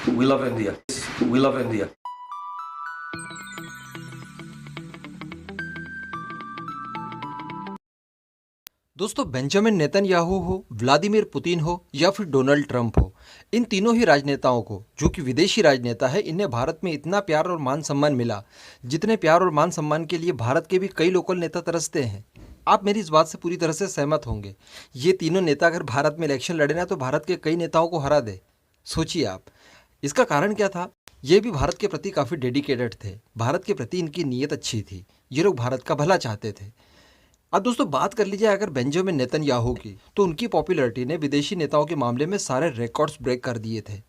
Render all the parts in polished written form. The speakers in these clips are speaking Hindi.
We love India. We love India. दोस्तों, बेंजामिन नेतन्याहू हो, व्लादिमीर पुतिन हो या फिर डोनाल्ड ट्रंप हो, इन तीनों ही राजनेताओं को, जो कि विदेशी राजनेता है, इन्हें भारत में इतना प्यार और मान सम्मान मिला जितने प्यार और मान सम्मान के लिए भारत के भी कई लोकल नेता तरसते हैं। आप मेरी इस बात से पूरी तरह से सहमत होंगे। ये तीनों नेता अगर भारत में इलेक्शन लड़े ना तो भारत के कई नेताओं को हरा दे। सोचिए आप, इसका कारण क्या था? ये भी भारत के प्रति काफ़ी डेडिकेटेड थे। भारत के प्रति इनकी नीयत अच्छी थी। ये लोग भारत का भला चाहते थे। अब दोस्तों, बात कर लीजिए अगर बेंजामिन नेतन्याहू की, तो उनकी पॉपुलैरिटी ने विदेशी नेताओं के मामले में सारे रिकॉर्ड्स ब्रेक कर दिए थे।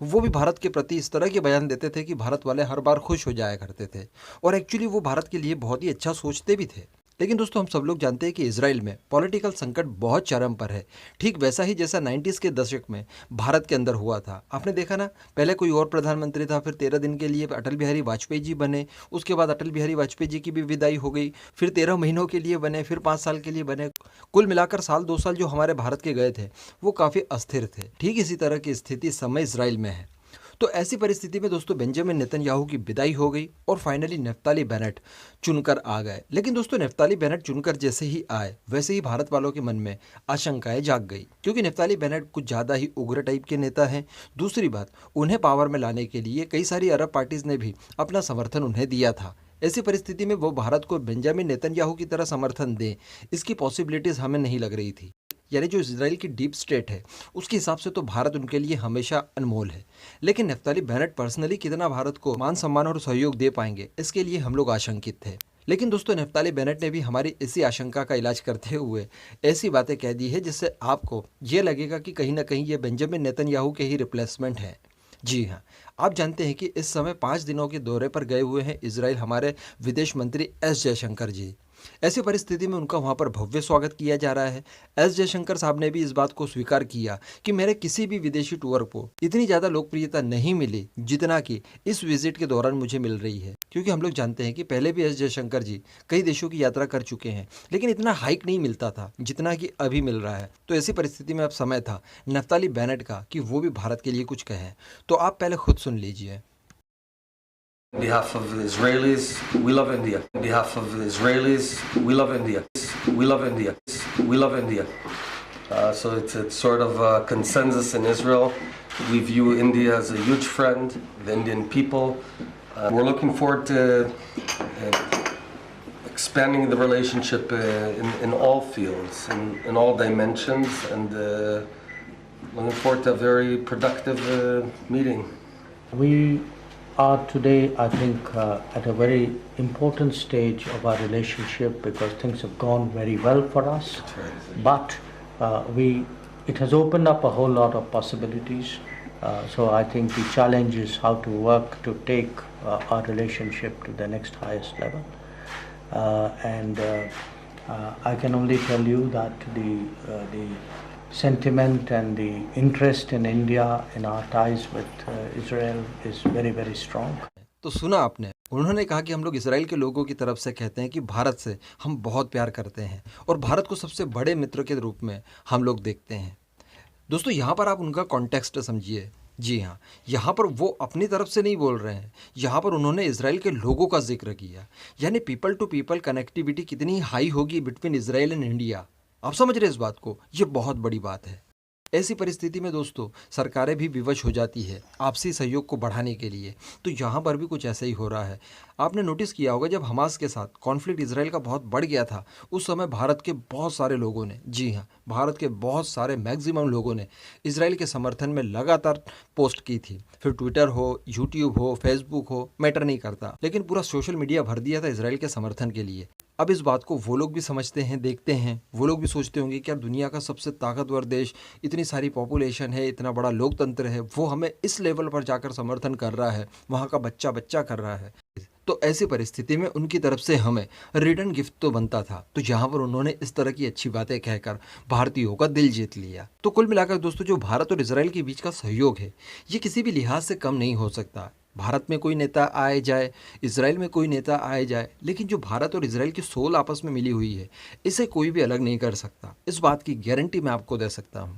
वो भी भारत के प्रति इस तरह के बयान देते थे कि भारत वाले हर बार खुश हो जाया करते थे, और एक्चुअली वो भारत के लिए बहुत ही अच्छा सोचते भी थे। लेकिन दोस्तों, हम सब लोग जानते हैं कि इजराइल में पॉलिटिकल संकट बहुत चरम पर है, ठीक वैसा ही जैसा 90s के दशक में भारत के अंदर हुआ था। आपने देखा ना, पहले कोई और प्रधानमंत्री था, फिर 13 दिन के लिए अटल बिहारी वाजपेयी जी बने, उसके बाद अटल बिहारी वाजपेयी जी की भी विदाई हो गई, फिर 13 महीनों के लिए बने, फिर 5 साल के लिए बने। कुल मिलाकर साल 2 साल जो हमारे भारत के गए थे वो काफ़ी अस्थिर थे। ठीक इसी तरह की स्थिति इस समय इसराइल में है। तो ऐसी परिस्थिति में दोस्तों, बेंजामिन नेतन्याहू की विदाई हो गई और फाइनली नफ्ताली बेनेट चुनकर आ गए। लेकिन दोस्तों, नफ्ताली बेनेट चुनकर जैसे ही आए, वैसे ही भारत वालों के मन में आशंकाएं जाग गई, क्योंकि नफ्ताली बेनेट कुछ ज़्यादा ही उग्र टाइप के नेता हैं। दूसरी बात, उन्हें पावर में लाने के लिए कई सारी अरब पार्टीज ने भी अपना समर्थन उन्हें दिया था। ऐसी परिस्थिति में वो भारत को बेंजामिन नेतन्याहू की तरह समर्थन दें, इसकी पॉसिबिलिटीज़ हमें नहीं लग रही थी। यानी जो इजराइल की डीप स्टेट है, उसके हिसाब से तो भारत उनके लिए हमेशा अनमोल है। लेकिन नफ्ताली बेनेट पर्सनली कितना भारत को मान सम्मान और सहयोग दे पाएंगे, इसके लिए हम लोग आशंकित थे। लेकिन दोस्तों, नफ्ताली बेनेट ने भी हमारी इसी आशंका का इलाज करते हुए ऐसी बातें कह दी है जिससे आपको ये लगेगा कि कहीं ना कहीं ये बेंजामिन नेतन्याहू के ही रिप्लेसमेंट है। जी हाँ, आप जानते हैं कि इस समय 5 दिनों के दौरे पर गए हुए हैं इजराइल हमारे विदेश मंत्री एस जयशंकर जी। ऐसी परिस्थिति में उनका वहाँ पर भव्य स्वागत किया जा रहा है। एस जयशंकर साहब ने भी इस बात को स्वीकार किया कि मेरे किसी भी विदेशी टूर को इतनी ज़्यादा लोकप्रियता नहीं मिली जितना कि इस विजिट के दौरान मुझे मिल रही है। क्योंकि हम लोग जानते हैं कि पहले भी एस जयशंकर जी कई देशों की यात्रा कर चुके हैं, लेकिन इतना हाइक नहीं मिलता था जितना कि अभी मिल रहा है। तो ऐसी परिस्थिति में अब समय था नफ्ताली बेनेट का कि वो भी भारत के लिए कुछ कहें। तो आप पहले खुद सुन लीजिए। On behalf of Israelis, we love India. On behalf of Israelis, we love India. We love India. We love India. So it's sort of a consensus in Israel. We view India as a huge friend, the Indian people. We're looking forward to expanding the relationship in all fields, in all dimensions, and looking forward to a very productive meeting. We are today, I think, at a very important stage of our relationship because things have gone very well for us. But it has opened up a whole lot of possibilities. So I think the challenge is how to work to take our relationship to the next highest level. And I can only tell you that the sentiment and the interest in India, in our ties with Israel is very, very strong. तो सुना आपने, उन्होंने कहा कि हम लोग इसराइल के लोगों की तरफ से कहते हैं कि भारत से हम बहुत प्यार करते हैं और भारत को सबसे बड़े मित्र के रूप में हम लोग देखते हैं। दोस्तों, यहाँ पर आप उनका कॉन्टेक्स्ट समझिए। जी हाँ, यहाँ पर वो अपनी तरफ से नहीं बोल रहे हैं, यहाँ पर उन्होंने इसराइल के लोगों का जिक्र किया। यानी पीपल टू पीपल कनेक्टिविटी कितनी हाई होगी बिटवीन इसराइल एंड इंडिया। आप समझ रहे हैं इस बात को? ये बहुत बड़ी बात है। ऐसी परिस्थिति में दोस्तों, सरकारें भी विवश हो जाती है आपसी सहयोग को बढ़ाने के लिए। तो यहाँ पर भी कुछ ऐसा ही हो रहा है। आपने नोटिस किया होगा, जब हमास के साथ कॉन्फ्लिक्ट इसराइल का बहुत बढ़ गया था, उस समय भारत के बहुत सारे लोगों ने, जी हाँ, भारत के बहुत सारे मैक्सिमम लोगों ने इसराइल के समर्थन में लगातार पोस्ट की थी। फिर ट्विटर हो, यूट्यूब हो, फेसबुक हो, मैटर नहीं करता, लेकिन पूरा सोशल मीडिया भर दिया था इसराइल के समर्थन के लिए। अब इस बात को वो लोग भी समझते हैं, देखते हैं। वो लोग भी सोचते होंगे कि यार, दुनिया का सबसे ताकतवर देश, इतनी सारी पॉपुलेशन है, इतना बड़ा लोकतंत्र है, वो हमें इस लेवल पर जाकर समर्थन कर रहा है, वहाँ का बच्चा बच्चा कर रहा है। तो ऐसी परिस्थिति में उनकी तरफ से हमें रिटर्न गिफ्ट तो बनता था। तो जहाँ पर उन्होंने इस तरह की अच्छी बातें कहकर भारतीयों का दिल जीत लिया। तो कुल मिलाकर दोस्तों, जो भारत और इसराइल के बीच का सहयोग है, ये किसी भी लिहाज से कम नहीं हो सकता। भारत में कोई नेता आए जाए, इसराइल में कोई नेता आए जाए, लेकिन जो भारत और इसराइल की सोल आपस में मिली हुई है, इसे कोई भी अलग नहीं कर सकता। इस बात की गारंटी मैं आपको दे सकता हूँ।